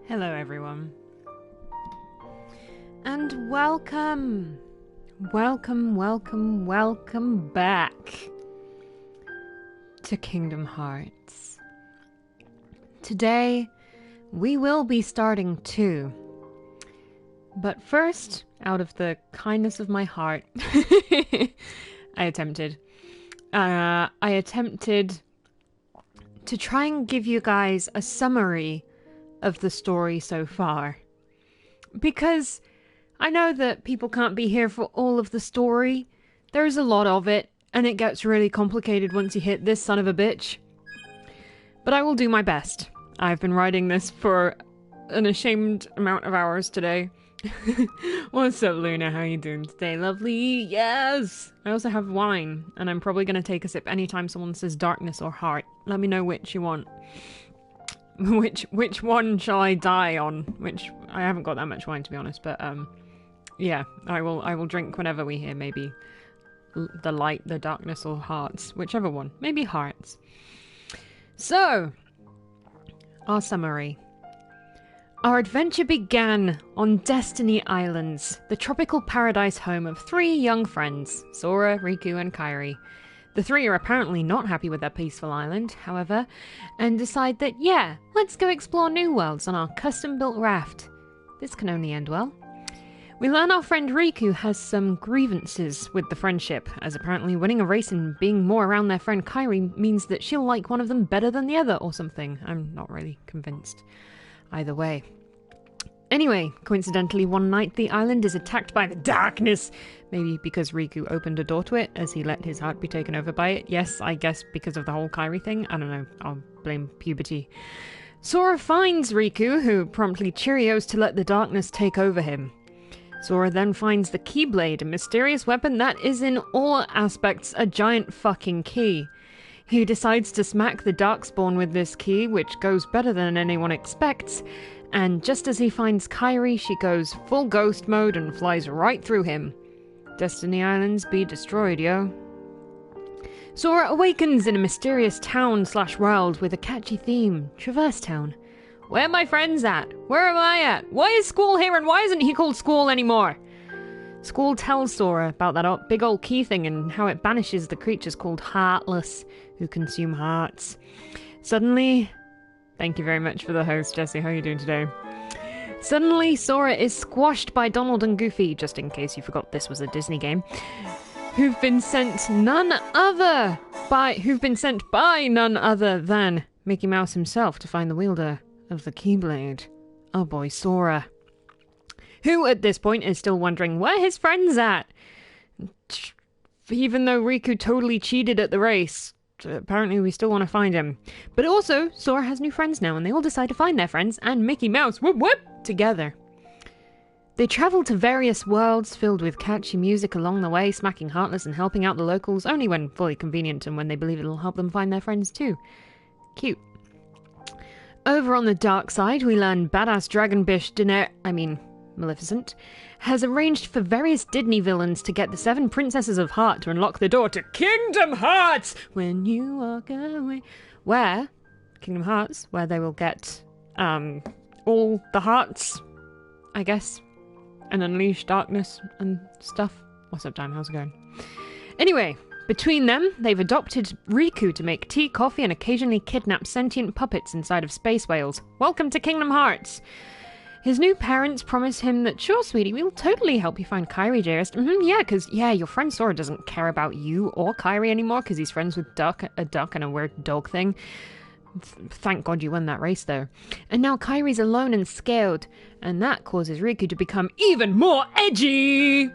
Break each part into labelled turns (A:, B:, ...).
A: Hello everyone. And welcome back to Kingdom Hearts. Today, we will be starting 2. But first, out of the kindness of my heart, I attempted to try and give you guys a summary of the story so far. Because I know that people can't be here for all of the story. There's a lot of it, and it gets really complicated once you hit this son of a bitch. But I will do my best. I've been writing this for an ashamed amount of hours today. What's up, Luna? How you doing today? Lovely. Yes! I also have wine, and I'm probably going to take a sip anytime someone says darkness or heart. Let me know which you want. Which one shall I die on? Which I haven't got that much wine, to be honest, but yeah, I will drink whenever we hear maybe the light, the darkness, or hearts, whichever one. Maybe hearts. So, our summary. Our adventure began on Destiny Islands, the tropical paradise home of 3 young friends, Sora, Riku, and Kairi. The 3 are apparently not happy with their peaceful island, however, and decide that, yeah, let's go explore new worlds on our custom-built raft. This can only end well. We learn our friend Riku has some grievances with the friendship, as apparently winning a race and being more around their friend Kairi means that she'll like one of them better than the other or something. I'm not really convinced. Either way. Anyway, coincidentally, one night the island is attacked by the darkness. Maybe because Riku opened a door to it as he let his heart be taken over by it. Yes, I guess because of the whole Kairi thing. I don't know. I'll blame puberty. Sora finds Riku, who promptly Cheerios to let the darkness take over him. Sora then finds the Keyblade, a mysterious weapon that is in all aspects a giant fucking key. He decides to smack the Darkspawn with this key, which goes better than anyone expects, and just as he finds Kairi, she goes full ghost mode and flies right through him. Destiny Islands be destroyed, yo. Sora awakens in a mysterious town/world with a catchy theme, Traverse Town. Where are my friends at? Where am I at? Why is Squall here and why isn't he called Squall anymore? Squall tells Sora about that big old key thing and how it banishes the creatures called Heartless, who consume hearts. Suddenly... Thank you very much for the host, Jesse. How are you doing today? Suddenly, Sora is squashed by Donald and Goofy, just in case you forgot this was a Disney game, who've been sent by none other than Mickey Mouse himself to find the wielder of the Keyblade. Our boy Sora. Who, at this point, is still wondering where his friend's at. Even though Riku totally cheated at the race, apparently we still want to find him. But also, Sora has new friends now, and they all decide to find their friends and Mickey Mouse, whoop whoop, together. They travel to various worlds filled with catchy music along the way, smacking Heartless and helping out the locals, only when fully convenient and when they believe it'll help them find their friends too. Cute. Over on the dark side, we learn badass Dragon Bish Maleficent, has arranged for various Disney villains to get the 7 Princesses of Heart to unlock the door to Kingdom Hearts when you walk away. Where? Kingdom Hearts, where they will get all the hearts, I guess, and unleash darkness and stuff. What's up, Time? How's it going? Anyway, between them, they've adopted Riku to make tea, coffee, and occasionally kidnap sentient puppets inside of space whales. Welcome to Kingdom Hearts! His new parents promise him that, sure, sweetie, we'll totally help you find Kairi, dearest. Your friend Sora doesn't care about you or Kairi anymore because he's friends with a duck and a weird dog thing. Thank God you won that race, though. And now Kairi's alone and scared, and that causes Riku to become even more edgy!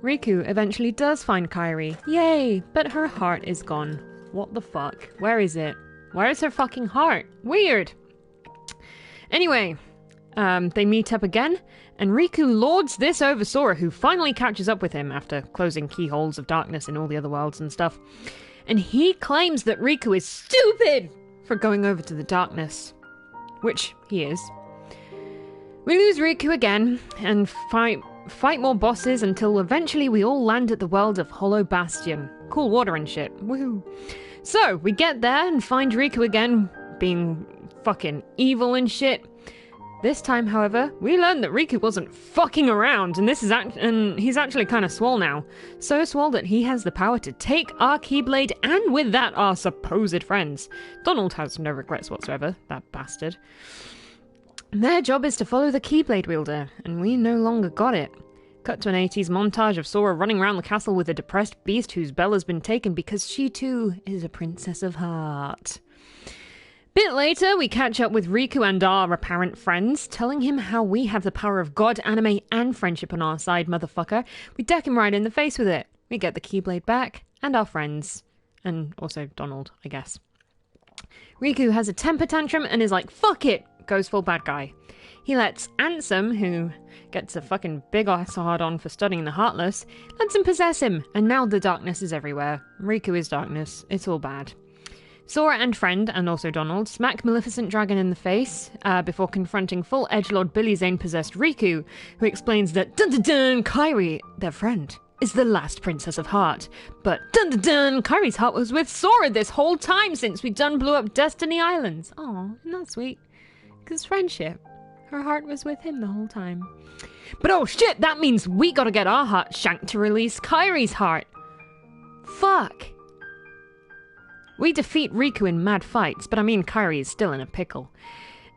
A: Riku eventually does find Kairi. Yay! But her heart is gone. What the fuck? Where is it? Where is her fucking heart? Weird! Anyway... they meet up again, and Riku lords this over Sora, who finally catches up with him after closing keyholes of darkness in all the other worlds and stuff. And he claims that Riku is stupid for going over to the darkness. Which he is. We lose Riku again, and fight more bosses until eventually we all land at the world of Hollow Bastion. Cool water and shit. Woohoo. So, we get there and find Riku again, being fucking evil and shit. This time, however, we learned that Riku wasn't fucking around, and he's actually kind of swole now. So swole that he has the power to take our Keyblade, and with that, our supposed friends. Donald has no regrets whatsoever, that bastard. Their job is to follow the Keyblade wielder, and we no longer got it. Cut to an 80s montage of Sora running around the castle with a depressed beast whose bell has been taken because she too is a princess of heart. Bit later, we catch up with Riku and our apparent friends, telling him how we have the power of God, anime, and friendship on our side, motherfucker. We deck him right in the face with it. We get the Keyblade back, and our friends. And also Donald, I guess. Riku has a temper tantrum and is like, fuck it, goes full bad guy. He lets Ansem, who gets a fucking big-ass hard-on for studying the Heartless, lets him possess him, and now the darkness is everywhere. Riku is darkness. It's all bad. Sora and friend, and also Donald, smack Maleficent Dragon in the face before confronting full edgelord Billy Zane-possessed Riku, who explains that dun-dun-dun, Kairi, their friend, is the last Princess of Heart. But dun-dun-dun, Kairi's heart was with Sora this whole time since we done blew up Destiny Islands. Aw, isn't that sweet? Because friendship. Her heart was with him the whole time. But oh shit, that means we gotta get our heart shanked to release Kairi's heart. Fuck. We defeat Riku in mad fights, but I mean Kairi is still in a pickle.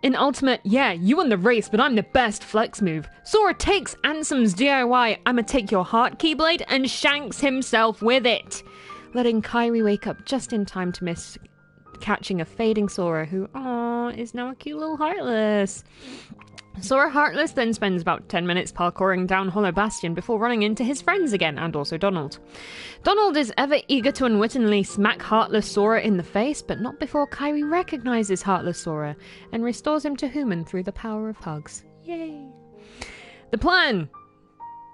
A: In Ultimate, yeah, you won the race, but I'm the best flex move. Sora takes Ansem's DIY I'ma take your heart Keyblade and shanks himself with it, letting Kairi wake up just in time to miss catching a fading Sora who, is now a cute little Heartless. Sora Heartless then spends about 10 minutes parkouring down Hollow Bastion before running into his friends again, and also Donald. Donald is ever eager to unwittingly smack Heartless Sora in the face, but not before Kairi recognizes Heartless Sora and restores him to human through the power of hugs. Yay! The plan!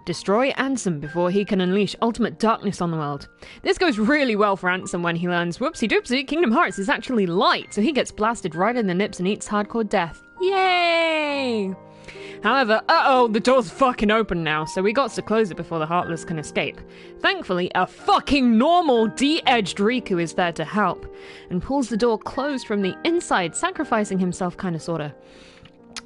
A: Destroy Ansem before he can unleash ultimate darkness on the world. This goes really well for Ansem when he learns, whoopsie doopsie, Kingdom Hearts is actually light, so he gets blasted right in the nips and eats hardcore death. Yay! However, the door's fucking open now, so we got to close it before the Heartless can escape. Thankfully, a fucking normal, de-edged Riku is there to help, and pulls the door closed from the inside, sacrificing himself kinda sorta.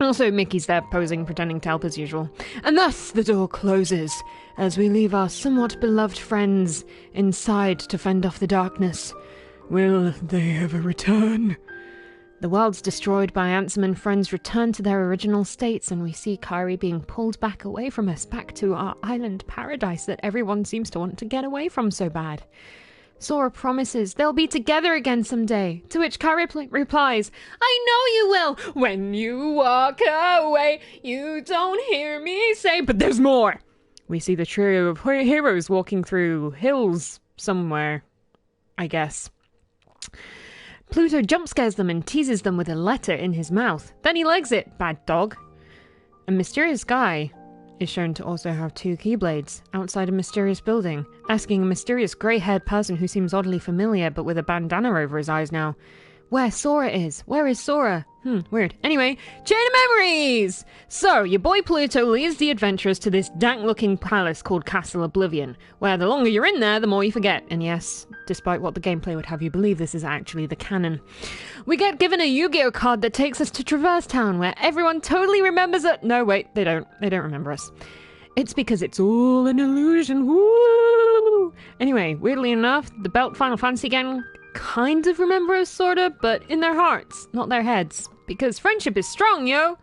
A: Also, Mickey's there posing, pretending to help as usual. And thus the door closes, as we leave our somewhat beloved friends inside to fend off the darkness. Will they ever return? The worlds destroyed by Ansem and friends return to their original states, and we see Kairi being pulled back away from us, back to our island paradise that everyone seems to want to get away from so bad. Sora promises they'll be together again someday, to which Kairi replies, I know you will! When you walk away, you don't hear me say... But there's more! We see the trio of heroes walking through hills somewhere, I guess. Pluto jump scares them and teases them with a letter in his mouth. Then he legs it, bad dog. A mysterious guy is shown to also have 2 Keyblades outside a mysterious building, asking a mysterious grey-haired person who seems oddly familiar but with a bandana over his eyes now, where Sora is. Where is Sora? Weird. Anyway, chain of memories! So, your boy Pluto leads the adventurers to this dank-looking palace called Castle Oblivion, where the longer you're in there, the more you forget. And yes, despite what the gameplay would have you believe, this is actually the canon. We get given a Yu-Gi-Oh card that takes us to Traverse Town, where everyone totally remembers it. No, wait, they don't. They don't remember us. It's because it's all an illusion. Woo! Anyway, weirdly enough, the Belt Final Fantasy gang kind of remember us, sorta, but in their hearts, not their heads. Because friendship is strong, yo!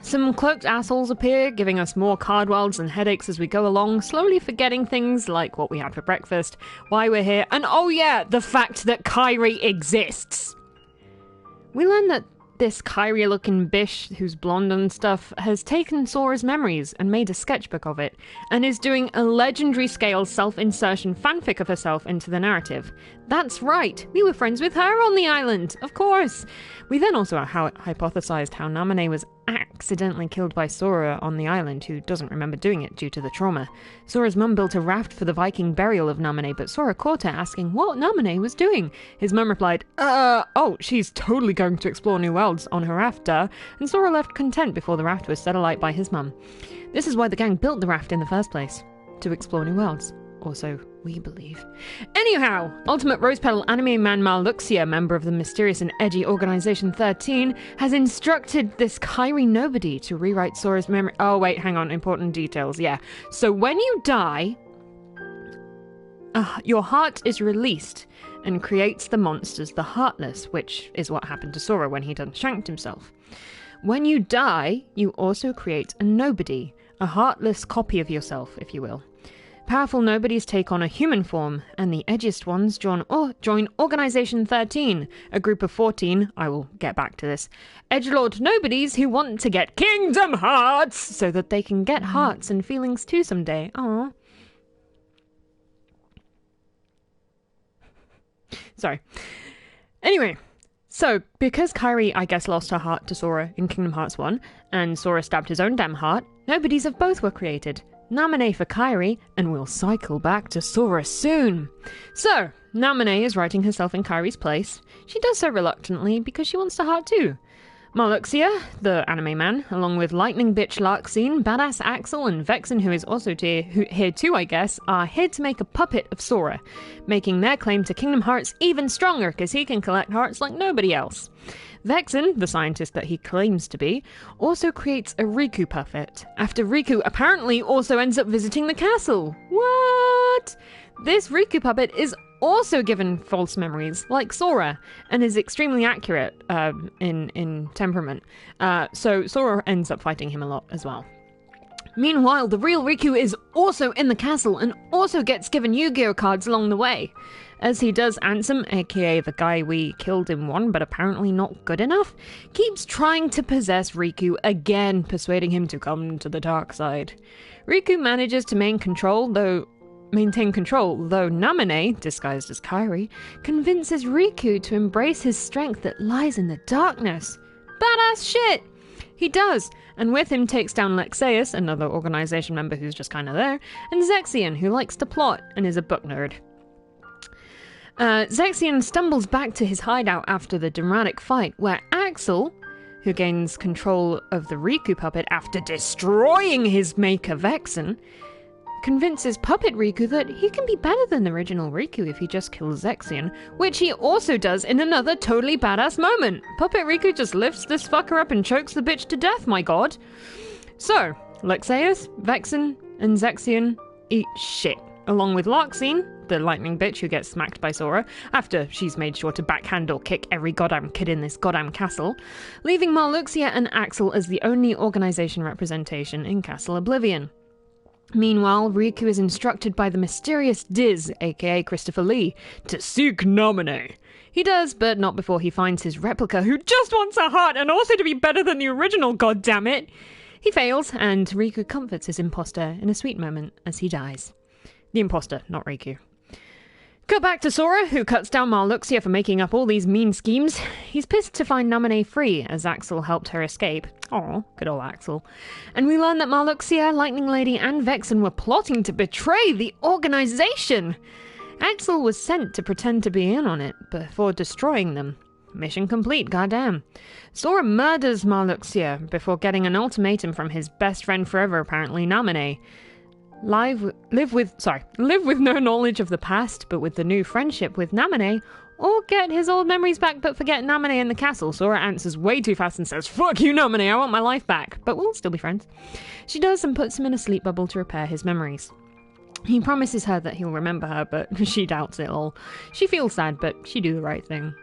A: Some cloaked assholes appear, giving us more card worlds and headaches as we go along, slowly forgetting things like what we had for breakfast, why we're here, and oh yeah, the fact that Kairi exists! We learn that this Kairi-looking bish, who's blonde and stuff, has taken Sora's memories and made a sketchbook of it, and is doing a legendary scale self-insertion fanfic of herself into the narrative. That's right, we were friends with her on the island, of course! We then also hypothesized how Namine was accidentally killed by Sora on the island, who doesn't remember doing it due to the trauma. Sora's mum built a raft for the Viking burial of Namine, but Sora caught her asking what Namine was doing. His mum replied, she's totally going to explore new worlds on her raft, duh, and Sora left content before the raft was set alight by his mum. This is why the gang built the raft in the first place, to explore new worlds. Or so we believe. Anyhow, Ultimate Rose Petal anime man Marluxia, member of the mysterious and edgy Organization 13, has instructed this Kairi nobody to rewrite Sora's memory. Oh, wait, hang on. Important details. Yeah. So when you die, your heart is released and creates the monsters, the Heartless, which is what happened to Sora when he done shanked himself. When you die, you also create a nobody, a heartless copy of yourself, if you will. Powerful nobodies take on a human form, and the edgiest ones join Organization 13, a group of 14, I will get back to this, edgelord nobodies who want to get Kingdom Hearts so that they can get hearts and feelings too someday. Aww. Sorry. Anyway, so because Kairi, I guess, lost her heart to Sora in Kingdom Hearts 1, and Sora stabbed his own damn heart, nobodies of both were created. Namine for Kairi, and we'll cycle back to Sora soon. So, Namine is writing herself in Kairi's place. She does so reluctantly because she wants to heart too. Marluxia, the anime man, along with Lightning Bitch Larxene, Badass Axel, and Vexen, who is also here too, I guess, are here to make a puppet of Sora, making their claim to Kingdom Hearts even stronger because he can collect hearts like nobody else. Vexen, the scientist that he claims to be, also creates a Riku puppet, after Riku apparently also ends up visiting the castle. What? This Riku puppet is also given false memories, like Sora, and is extremely accurate in temperament. So Sora ends up fighting him a lot as well. Meanwhile, the real Riku is also in the castle and also gets given Yu-Gi-Oh cards along the way. As he does, Ansem, aka the guy we killed in 1 but apparently not good enough, keeps trying to possess Riku again, persuading him to come to the dark side. Riku manages to maintain control, though Namine, disguised as Kairi, convinces Riku to embrace his strength that lies in the darkness. Badass shit! He does, and with him takes down Lexaeus, another organization member who's just kinda there, and Zexion, who likes to plot and is a book nerd. Zexion stumbles back to his hideout after the dramatic fight, where Axel, who gains control of the Riku puppet after destroying his maker Vexen, convinces Puppet Riku that he can be better than the original Riku if he just kills Zexion, which he also does in another totally badass moment. Puppet Riku just lifts this fucker up and chokes the bitch to death, my god. So, Lexaeus, Vexen, and Zexion eat shit, along with Larxene, the lightning bitch who gets smacked by Sora, after she's made sure to backhand or kick every goddamn kid in this goddamn castle, leaving Marluxia and Axel as the only organization representation in Castle Oblivion. Meanwhile, Riku is instructed by the mysterious Diz, aka Christopher Lee, to seek Namine. He does, but not before he finds his replica, who just wants a heart and also to be better than the original, goddammit! He fails, and Riku comforts his imposter in a sweet moment as he dies. The imposter, not Riku. Cut back to Sora, who cuts down Marluxia for making up all these mean schemes. He's pissed to find Namine free, as Axel helped her escape. Aw, good old Axel. And we learn that Marluxia, Lightning Lady, and Vexen were plotting to betray the organization. Axel was sent to pretend to be in on it before destroying them. Mission complete, goddamn. Sora murders Marluxia before getting an ultimatum from his best friend forever, apparently, Namine. Live with no knowledge of the past, but with the new friendship with Namine, or get his old memories back but forget Namine in the castle. Sora answers way too fast and says, "Fuck you, Namine, I want my life back," but we'll still be friends. She does and puts him in a sleep bubble to repair his memories. He promises her that he'll remember her, but she doubts it all. She feels sad, but she do the right thing.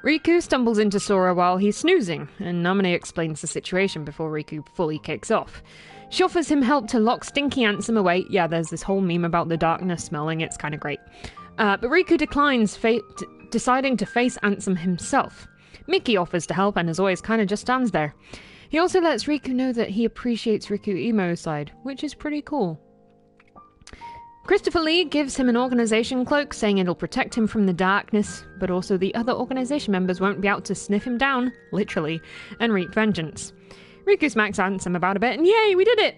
A: Riku stumbles into Sora while he's snoozing, and Namine explains the situation before Riku fully kicks off. She offers him help to lock Stinky Ansem away. Yeah, there's this whole meme about the darkness smelling. It's kind of great. But Riku declines, deciding to face Ansem himself. Mickey offers to help and as always kind of just stands there. He also lets Riku know that he appreciates Riku Emo's side, which is pretty cool. Christopher Lee gives him an organization cloak, saying it'll protect him from the darkness, but also the other organization members won't be able to sniff him down, literally, and reap vengeance. Riku smacks Ansem about a bit, and yay, we did it!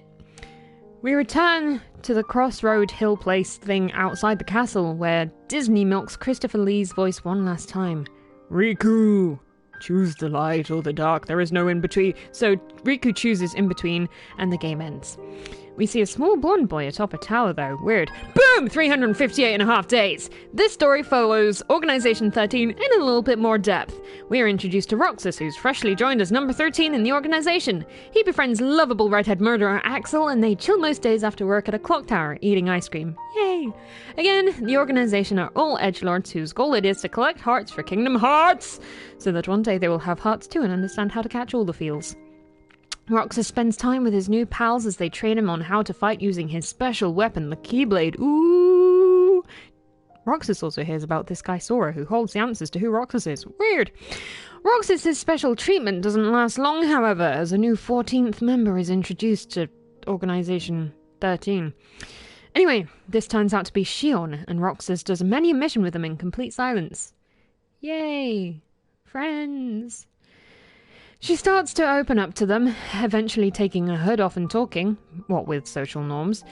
A: We return to the Crossroad Hill Place thing outside the castle, where Disney milks Christopher Lee's voice one last time. Riku! Choose the light or the dark, there is no in-between. So Riku chooses in-between, and the game ends. We see a small blonde boy atop a tower, though. Weird. Boom! 358.5 days! This story follows Organization 13 in a little bit more depth. We are introduced to Roxas, who's freshly joined as number 13 in the organization. He befriends lovable redhead murderer Axel, and they chill most days after work at a clock tower, eating ice cream. Yay! Again, the organization are all edgelords whose goal it is to collect hearts for Kingdom Hearts, so that one day they will have hearts too and understand how to catch all the feels. Roxas spends time with his new pals as they train him on how to fight using his special weapon, the Keyblade. Ooh! Roxas also hears about this guy Sora, who holds the answers to who Roxas is. Weird! Roxas' special treatment doesn't last long, however, as a new 14th member is introduced to Organization 13. Anyway, this turns out to be Xion, and Roxas does many a mission with him in complete silence. Yay! Friends! She starts to open up to them, eventually taking her hood off and talking, what with social norms.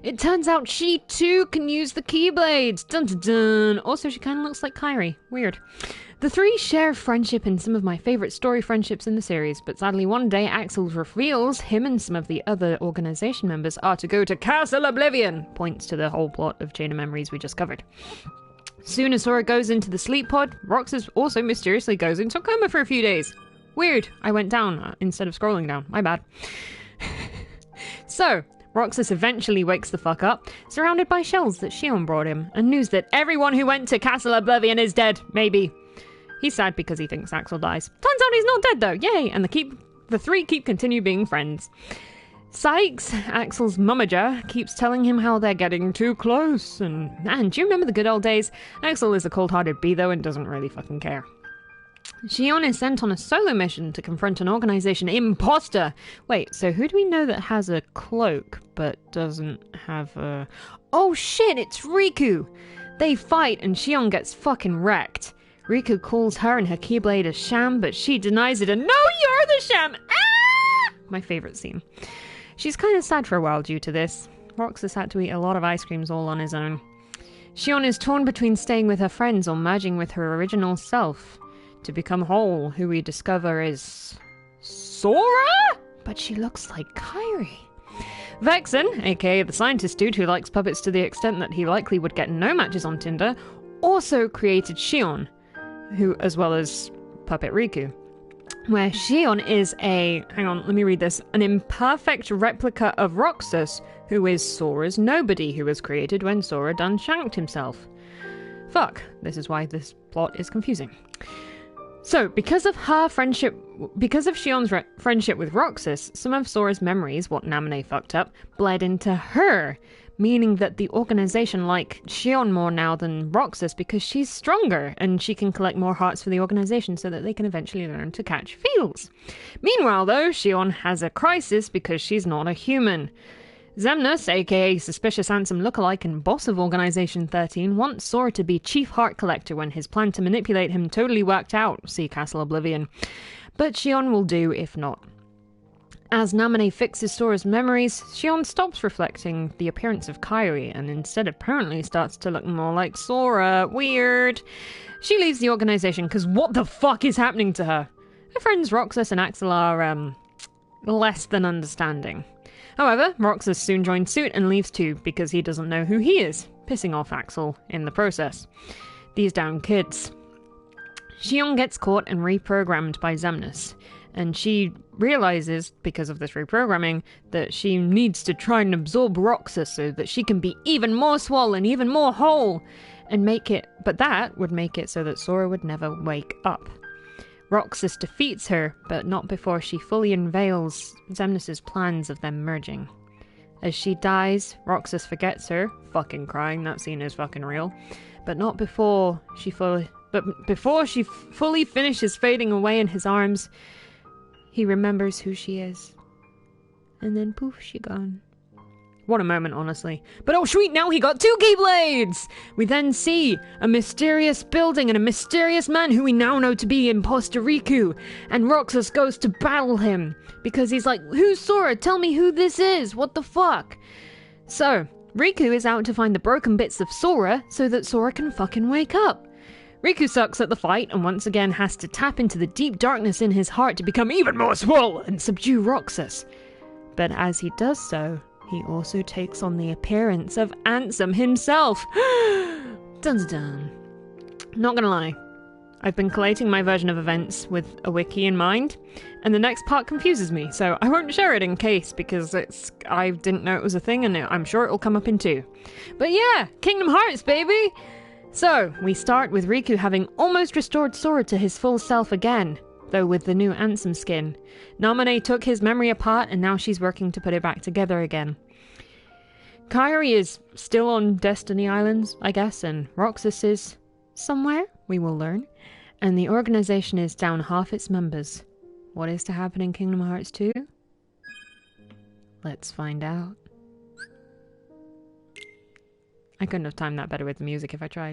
A: It turns out she too can use the Keyblades! Dun dun dun! Also, she kind of looks like Kairi. Weird. The three share friendship in some of my favourite story friendships in the series, but sadly one day Axel reveals him and some of the other organization members are to go to Castle Oblivion! Points to the whole plot of Chain of Memories we just covered. Soon as Sora goes into the sleep pod, Roxas also mysteriously goes into a coma for a few days. Weird. I went down instead of scrolling down. My bad. So, Roxas eventually wakes the fuck up, surrounded by shells that Xion brought him, and news that everyone who went to Castle Oblivion is dead. Maybe. He's sad because he thinks Axel dies. Turns out he's not dead though. Yay! And the three continue being friends. Sykes, Axel's mummager, keeps telling him how they're getting too close, and man, do you remember the good old days? Axel is a cold-hearted bee though and doesn't really fucking care. Xion is sent on a solo mission to confront an organization imposter. Wait, so who do we know that has a cloak but doesn't have a... Oh shit, it's Riku! They fight and Xion gets fucking wrecked. Riku calls her and her Keyblade a sham, but she denies it and no, you're the sham! Ah! My favourite scene. She's kind of sad for a while due to this. Roxas had to eat a lot of ice creams all on his own. Xion is torn between staying with her friends or merging with her original self. To become whole, who we discover is... Sora? But she looks like Kairi. Vexen, aka the scientist dude who likes puppets to the extent that he likely would get no matches on Tinder, also created Xion, who, as well as Puppet Riku. Where Xion is a... Hang on, let me read this. An imperfect replica of Roxas, who is Sora's nobody, who was created when Sora done shanked himself. Fuck. This is why this plot is confusing. So, because of Xion's friendship with Roxas, some of Sora's memories, what Naminé fucked up, bled into her, meaning that the organization like Xion more now than Roxas because she's stronger and she can collect more hearts for the organization so that they can eventually learn to catch feels. Meanwhile, though, Xion has a crisis because she's not a human. Xemnas, aka Suspicious Handsome Lookalike and boss of Organization 13, wants Sora to be Chief Heart Collector when his plan to manipulate him totally worked out, see Castle Oblivion. But Xion will do if not. As Naminé fixes Sora's memories, Xion stops reflecting the appearance of Kairi and instead apparently starts to look more like Sora. Weird. She leaves the organization because what the fuck is happening to her? Her friends Roxas and Axel are, less than understanding. However, Roxas soon joins suit and leaves too because he doesn't know who he is, pissing off Axel in the process. These damn kids. Xion gets caught and reprogrammed by Xemnas, and she realizes, because of this reprogramming, that she needs to try and absorb Roxas so that she can be even more swollen, even more whole, and but that would make it so that Sora would never wake up. Roxas defeats her, but not before she fully unveils Xemnas' plans of them merging. As she dies, Roxas forgets her, fucking crying, that scene is fucking real, but not before she fully finishes fading away in his arms, he remembers who she is. And then poof, she gone. What a moment, honestly. But oh sweet, now he got 2 Keyblades! We then see a mysterious building and a mysterious man who we now know to be Imposter Riku. And Roxas goes to battle him. Because he's like, who's Sora? Tell me who this is! What the fuck? So, Riku is out to find the broken bits of Sora so that Sora can fucking wake up. Riku sucks at the fight and once again has to tap into the deep darkness in his heart to become even more swole and subdue Roxas. But as he does so, he also takes on the appearance of Ansem himself. Dun dun dun. Not gonna lie, I've been collating my version of events with a wiki in mind, and the next part confuses me, so I won't share it in case, because I didn't know it was a thing, and I'm sure it'll come up in 2. But yeah, Kingdom Hearts, baby! So, we start with Riku having almost restored Sora to his full self again, though with the new Ansem skin. Naminé took his memory apart, and now she's working to put it back together again. Kairi is still on Destiny Islands, I guess, and Roxas is somewhere, we will learn. And the organization is down half its members. What is to happen in Kingdom Hearts 2? Let's find out. I couldn't have timed that better with the music if I tried.